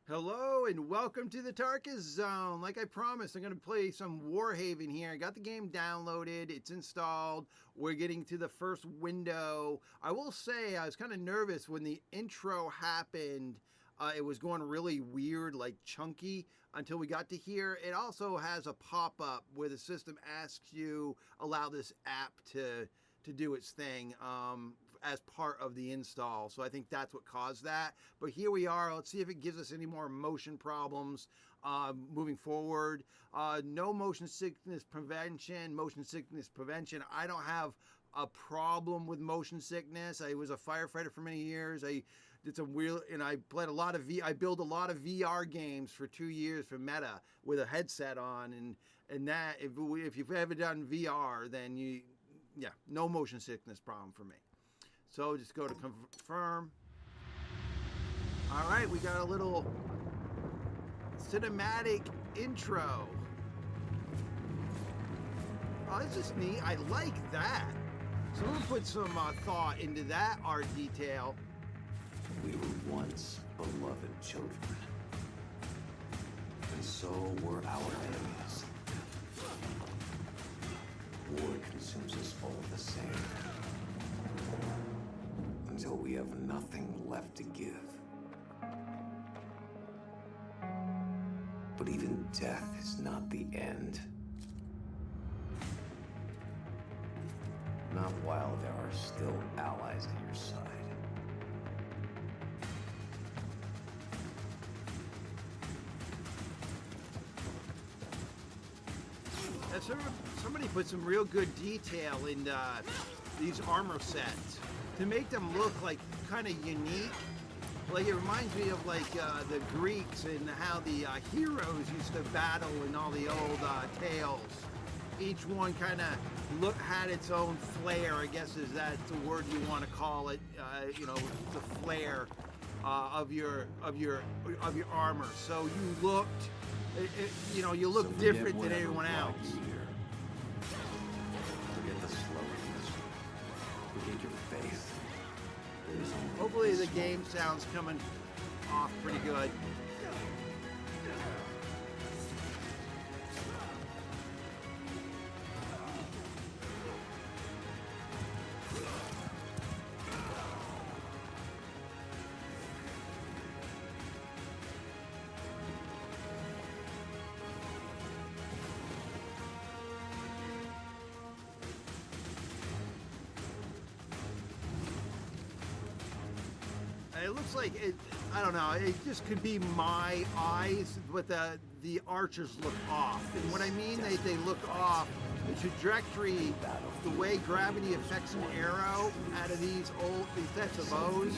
Hello and welcome to the Tarkus Zone. Like I promised, I'm going to play some Warhaven here. I got the game downloaded. It's installed. We're getting to the first window. I will say I was kind of nervous when the intro happened. It was going really weird, like chunky, until we got to here. It also has a pop-up where the system asks you allow this app to do its thing as part of the install. So I think that's what caused that. But here we are. Let's see if it gives us any more motion problems moving forward. No motion sickness prevention. Motion sickness prevention. I don't have a problem with motion sickness. I was a firefighter for many years. I did some weird, and I played a lot of I built a lot of VR games for 2 years for Meta with a headset on, and that if you've ever done VR, then yeah, no motion sickness problem for me. So just go to confirm. All right, we got a little cinematic intro. Oh, this is neat. I like that. Someone put some thought into that art detail. We were once beloved children, and so were our enemies. War consumes us all the same, until we have nothing left to give. But even death is not the end. Not while there are still allies at your side. Somebody put some real good detail in these armor sets to make them look like kind of unique. Like it reminds me of like the Greeks and how the heroes used to battle in all the old tales. Each one kind of had its own flair. I guess is that the word you want to call it? You know, the flair of your armor. So you looked. You look different than everyone else. Forget the slogans. Forget your faith. Hopefully the game sound's coming off pretty good. It looks like it, I don't know, it just could be my eyes, but the archers look off. And what I mean, they look off. The trajectory, the way gravity affects an arrow out of these sets of bows,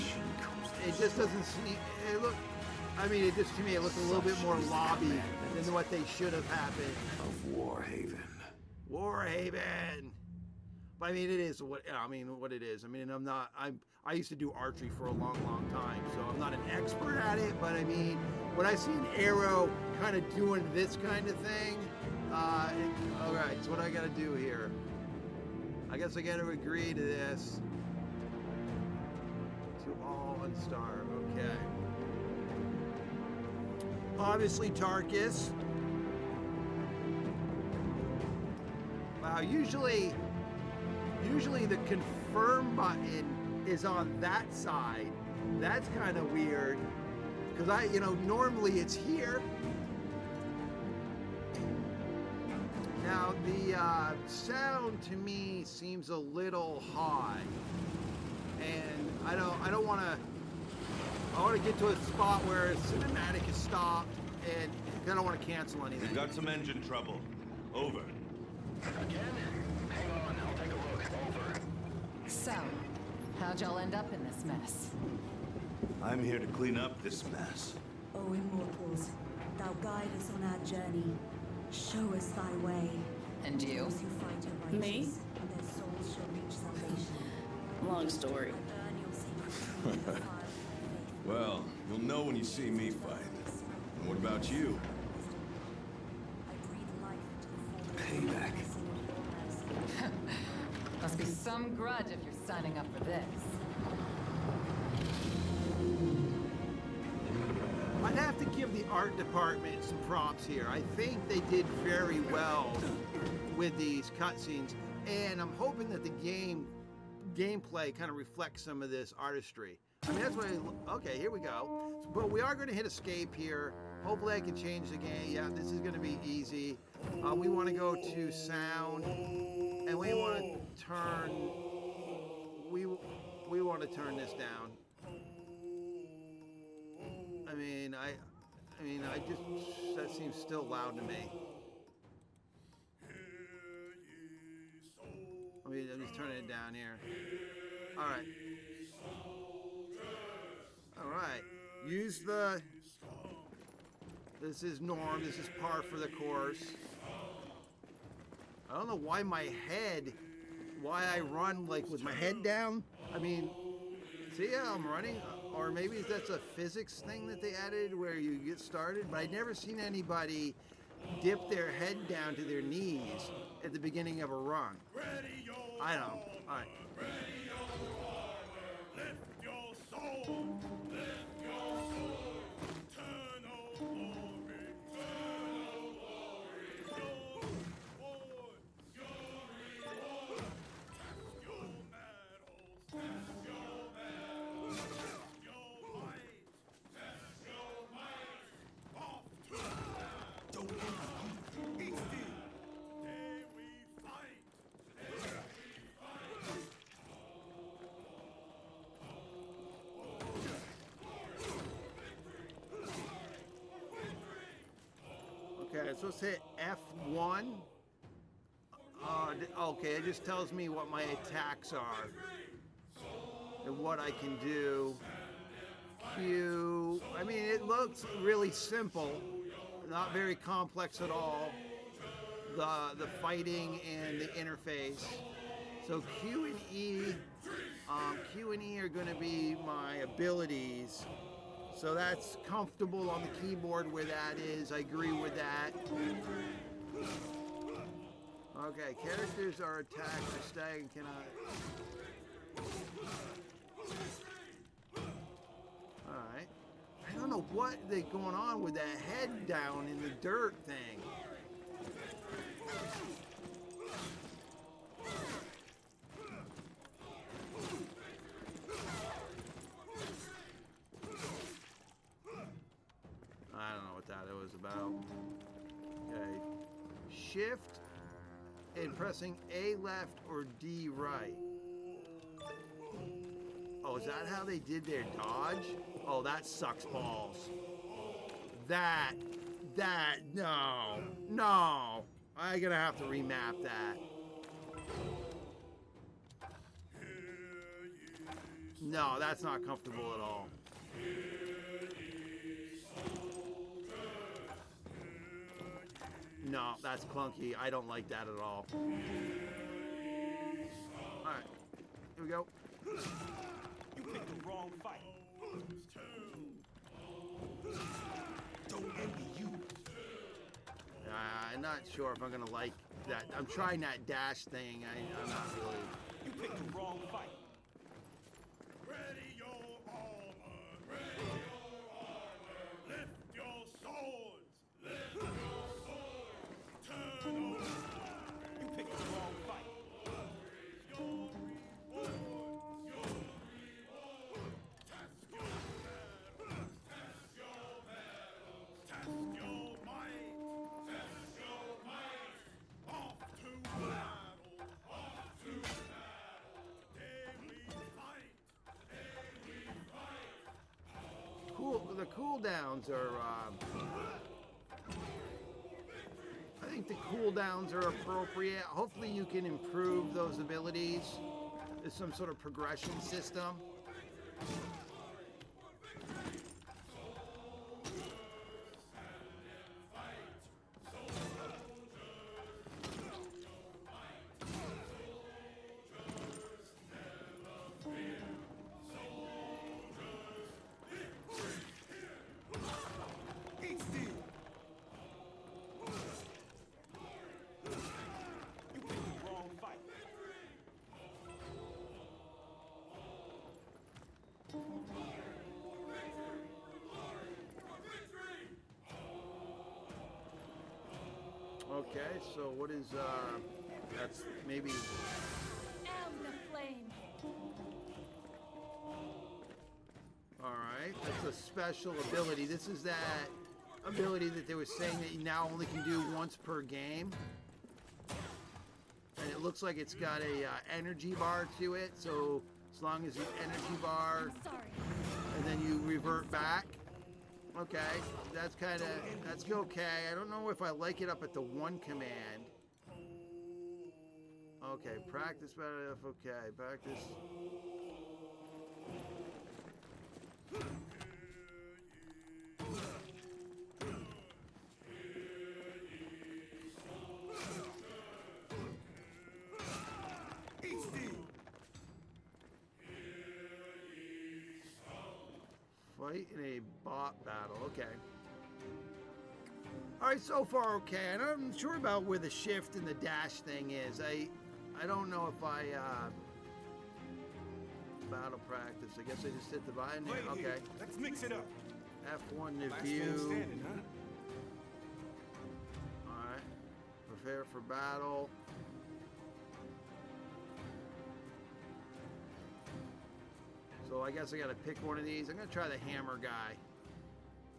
it just doesn't see, it just to me, it looked a little bit more lobby than what they should have happened. Of Warhaven. Warhaven! But I mean, it is what it is. I mean, I used to do archery for a long, long time, so I'm not an expert at it, but I mean, when I see an arrow kind of doing this kind of thing, all right, so what I gotta do here? I guess I gotta agree to this. To all unstar, okay. Obviously, Tarkus. Wow, usually the confirm button is on that side. That's kind of weird because normally it's here. Now the sound to me seems a little high, and I want to. I want to get to a spot where cinematic is stopped, and I don't want to cancel anything. We've got some engine trouble. Over. Again? Hang on, I'll take a look. Over. So, how'd y'all end up in this mess? I'm here to clean up this mess. O Immortals, thou guide us on our journey. Show us thy way. And you? Those who fight are righteous, Me? and their souls shall reach salvation. Long story. I burn your sacred flame with the fire of faith. Well, you'll know when you see me fight. And what about you? I breathe life into the Payback. Must be some grudge if you're signing up for this. I'd have have to give the art department some props here. I think they did very well with these cutscenes, and I'm hoping that the gameplay kind of reflects some of this artistry. I mean, that's what okay, here we go. But we are going to hit escape here. Hopefully I can change the game. Yeah, this is going to be easy. We want to go to sound, and we want to turn, we want to turn this down. I mean, that seems still loud to me. I'm just turning it down here. All right. All right. Use the... This is norm. This is par for the course. I don't know why why I run like with my head down. I mean, see how I'm running? Or maybe that's a physics thing that they added where you get started, but I've never seen anybody dip their head down to their knees at the beginning of a run. I don't know. All right. Lift your soul. Lift your soul. Eternal glory. Eternal glory. Your reward. Your medals. Test your medals. Test your might. Test your might. Off to the battle. Don't be still. Today we fight. Okay, so let's hit F1. Okay, it just tells me what my attacks are and what I can do. Q. I mean, it looks really simple, not very complex at all. The fighting and the interface. So Q and E are going to be my abilities. So that's comfortable on the keyboard where that is. I agree with that. Okay, characters are attacked or stag and cannot. Alright. I don't know what is going on with that head down in the dirt thing. I don't know what that was about. Okay. Shift and pressing A left or D right. Oh, is that how they did their dodge? Oh, that sucks balls. No. I'm gonna have to remap that. No, that's not comfortable at all. No, that's clunky. I don't like that at all. Alright, here we go. You picked the wrong fight. Don't envy you. I'm not sure if I'm gonna like that. I'm trying that dash thing. I'm not really. You picked the wrong fight. Ready your armor. Ready your armor. Lift your swords. Lift your swords. Turn over. You picked the wrong fight. Your reward. Your reward. Test your medals. Test your medals. Test your might. Test your might. Off to battle. Off to battle. Today we fight. Today we fight. Cool. The cooldowns are. I think the cooldowns are appropriate. Hopefully, you can improve those abilities. There's some sort of progression system. Eat still. You picked the wrong fight. Okay, so what is, that's maybe, Am the flame. alright, that's a special ability. This is that ability that they were saying that you now only can do once per game. And it looks like it's got a energy bar to it, so as long as the energy bar, I'm sorry. and then you revert back. Okay, that's okay. I don't know if I like it up at the one command. Okay, practice better if okay, practice. Fight in a bot battle. Okay. All right, so far okay. And I'm sure about where the shift and the dash thing is. I don't know if I battle practice. I guess I just hit the button here. Wait Okay. here. Let's mix it up. F1 to Last man view. standing, huh? All right. Prepare for battle. So I guess I gotta pick one of these. I'm gonna try the hammer guy.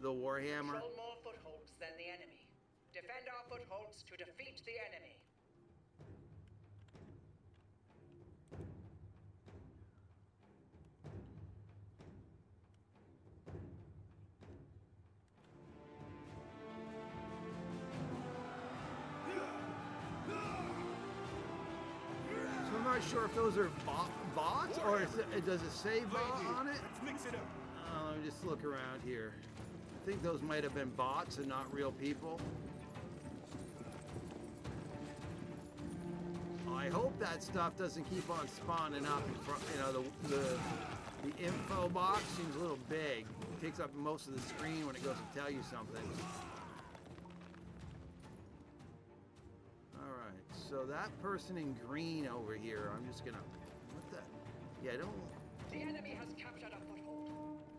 The Warhammer. Control more footholds than the enemy. Defend our footholds to defeat the enemy. So I'm not sure if those are bots or does it say bot on it? Let's mix it up. Let me just look around here. I think those might have been bots and not real people. I hope that stuff doesn't keep on spawning up in front. You know, the info box seems a little big. It takes up most of the screen when it goes to tell you something. All right, so that person in green over here, I'm just gonna. What the? Yeah, I don't. The enemy has captured a foothold.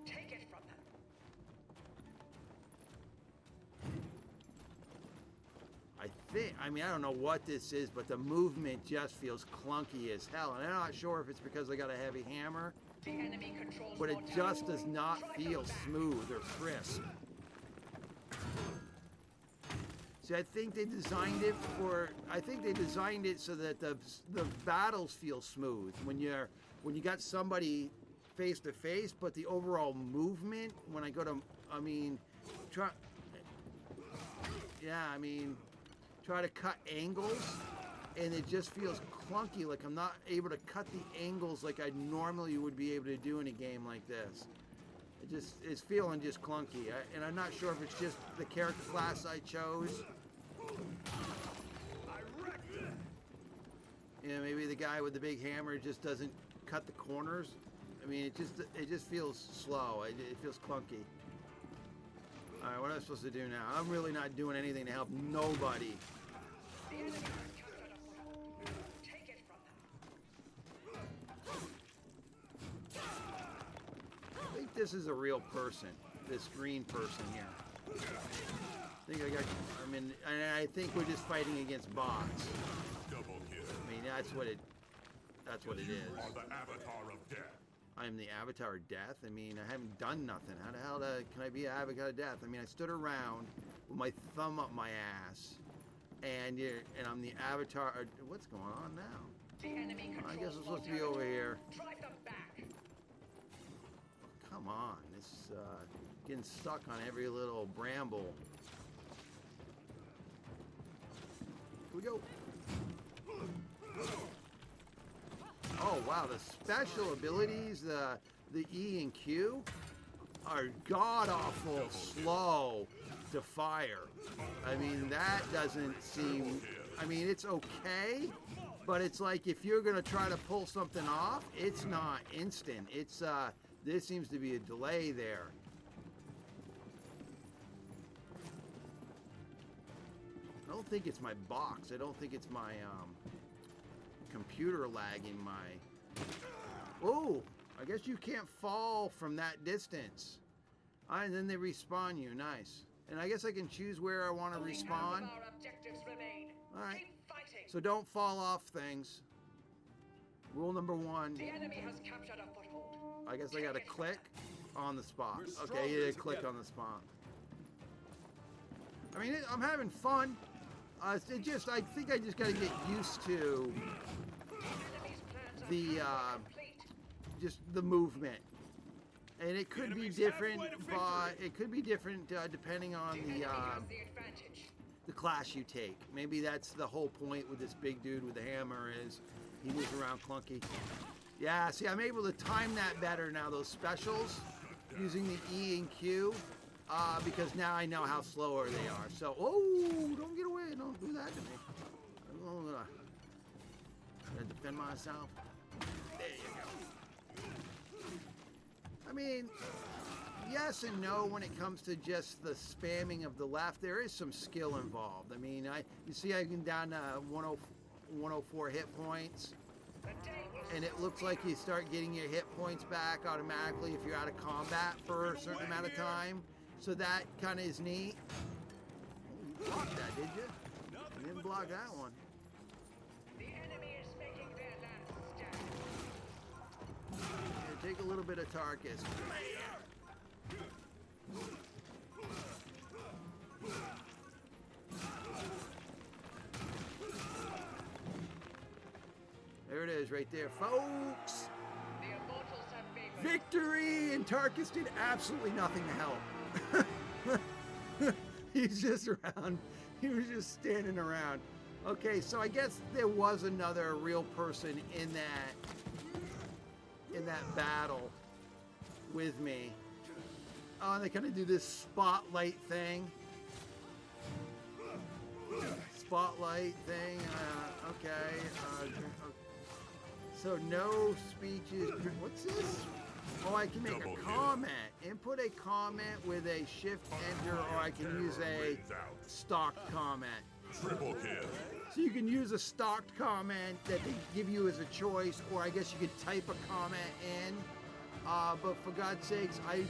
Take it from them. I mean, I don't know what this is, but the movement just feels clunky as hell. And I'm not sure if it's because I got a heavy hammer, The enemy controls but it more just territory. does not Drive feel them back. smooth or crisp. See, I think they designed it so that the battles feel smooth when you got somebody face to face, but the overall movement when I go to, try to cut angles, and it just feels clunky, like I'm not able to cut the angles like I normally would be able to do in a game like this. It's feeling just clunky, and I'm not sure if it's just the character class I chose. You know, maybe the guy with the big hammer just doesn't cut the corners. I mean, it just feels slow. It feels clunky. All right, what am I supposed to do now? I'm really not doing anything to help nobody. The enemy has captured a foothold. Take it from them. I think this is a real person. This green person here. And I think we're just fighting against bots. Double kill. I mean, that's what it is. Are the avatar of death. I'm the avatar of death. I mean, I haven't done nothing. How the hell can I be an avatar of death? I mean, I stood around with my thumb up my ass, and I'm the avatar. What's going on now? The enemy controls I guess I'm more supposed to be over territory. here. Drive them back. Come on, it's getting stuck on every little bramble. Here we go. Oh wow, the special abilities, the E and Q, are god awful slow to fire. I mean, that doesn't seem. I mean, it's okay, but it's like if you're gonna try to pull something off, it's not instant. It's there seems to be a delay there. I don't think it's my box. I don't think it's my computer lagging my. Oh, I guess you can't fall from that distance. And then they respawn you. Nice. And I guess I can choose where I want to Only half respawn. of our objectives remain. All right. Keep fighting. So don't fall off things. Rule number 1. The enemy has captured a foothold. I guess I gotta click on the spot. We're Okay, stronger yeah, click together. on the spot. I mean, I'm having fun. It just, I think I just gotta get used to Enemy's plans are the, complete. just the movement. And it could be enemy's different, halfway to but victory. it could be different depending on The enemy has the advantage. the class you take. Maybe that's the whole point with this big dude with the hammer is he moves around clunky. Yeah, see, I'm able to time that better now, those specials, using the E and Q, because now I know how slower they are. So, oh, don't get away, don't do that to me. I'm gonna defend myself. There you go. I mean, yes and no when it comes to just the spamming of the left. There is some skill involved. I mean, you see I can down to 104 hit points. The day will And it looks like you start getting your hit points back automatically if you're out of combat for a certain amount of time. So that kind of is neat. Oh, you blocked that, did you? You didn't block that one. The enemy is making their last stand. Here, take a little bit of Tarkus. There it is right there, folks. The Immortals have been Victory! And Tarkus did absolutely nothing to help. He's just around. He was just standing around. Okay, so I guess there was another real person in that battle with me. Oh, and they kind of do this spotlight thing. Spotlight thing. Okay. So no speeches. What's this? Oh, I can make Double a kill. comment. Input a comment with a shift enter, or I can use a stocked comment. Triple kill. So you can use a stocked comment that they give you as a choice, or I guess you could type a comment in. But for God's sakes, I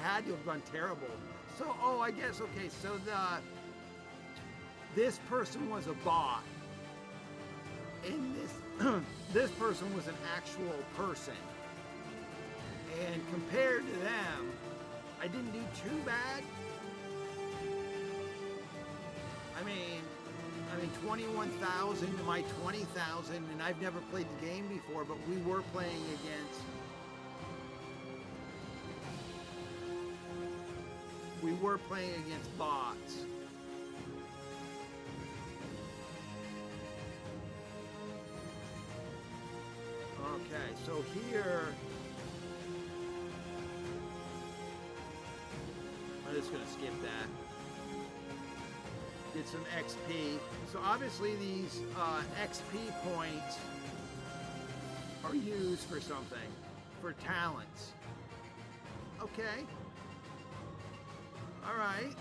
had to have done terrible. So, oh, I guess, okay, so this person was a bot. And this person was an actual person. And compared to them, I didn't do too bad. I mean 21,000 to my 20,000, and I've never played the game before, but we were playing against bots. Okay, so here I'm just gonna skip that. Get some XP. So obviously these XP points are used for something, for talents. Okay. All right.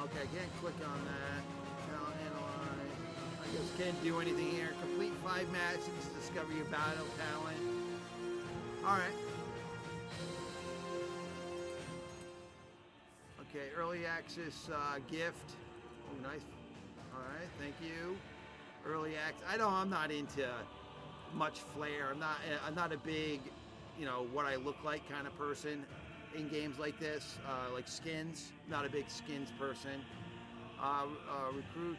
Okay, I can't click on that. Talent analyze. I guess can't do anything here. Complete 5 matches to discover your battle talent. All right. Okay, early access gift. Oh, nice. All right, thank you. Early access. I'm not into much flair. I'm not a big, what I look like kind of person in games like this. Like skins. Not a big skins person. Recruit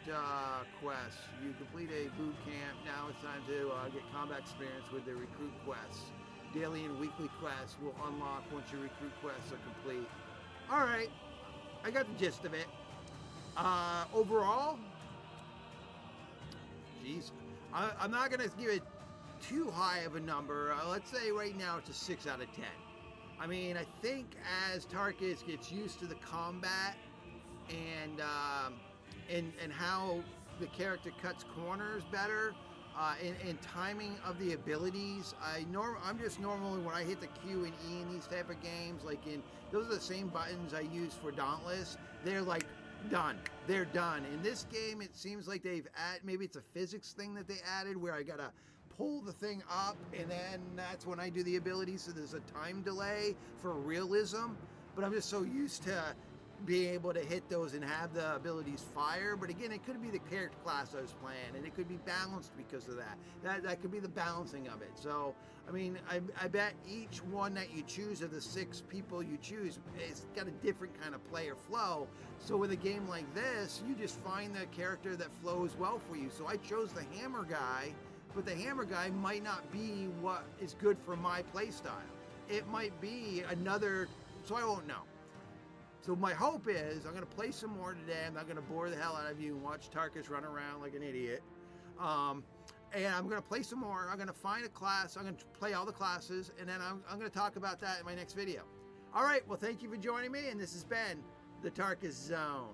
quests. You complete a boot camp. Now it's time to get combat experience with the recruit quests. Daily and weekly quests will unlock once your recruit quests are complete. All right. I got the gist of it. Overall, geez, I'm not going to give it too high of a number. Let's say right now it's a 6 out of 10. I mean, I think as Tarkus gets used to the combat and how the character cuts corners better, and timing of the abilities. I'm just normally when I hit the Q and E in these type of games, those are the same buttons I use for Dauntless. They're like done. They're done. In this game, it seems like they've maybe it's a physics thing that they added where I gotta pull the thing up and then that's when I do the ability. So there's a time delay for realism. but I'm just so used to being able to hit those and have the abilities fire. But again, it could be the character class I was playing, and it could be balanced because of that. That could be the balancing of it. So, I mean, I bet each one that you choose of the 6 people you choose, it's got a different kind of player flow. So with a game like this, you just find the character that flows well for you. So I chose the hammer guy, but the hammer guy might not be what is good for my playstyle. It might be another, so I won't know. So my hope is I'm going to play some more today. I'm not going to bore the hell out of you and watch Tarkus run around like an idiot. And I'm going to play some more. I'm going to find a class. I'm going to play all the classes, and then I'm going to talk about that in my next video. All right, well, thank you for joining me, and this has been the Tarkus Zone.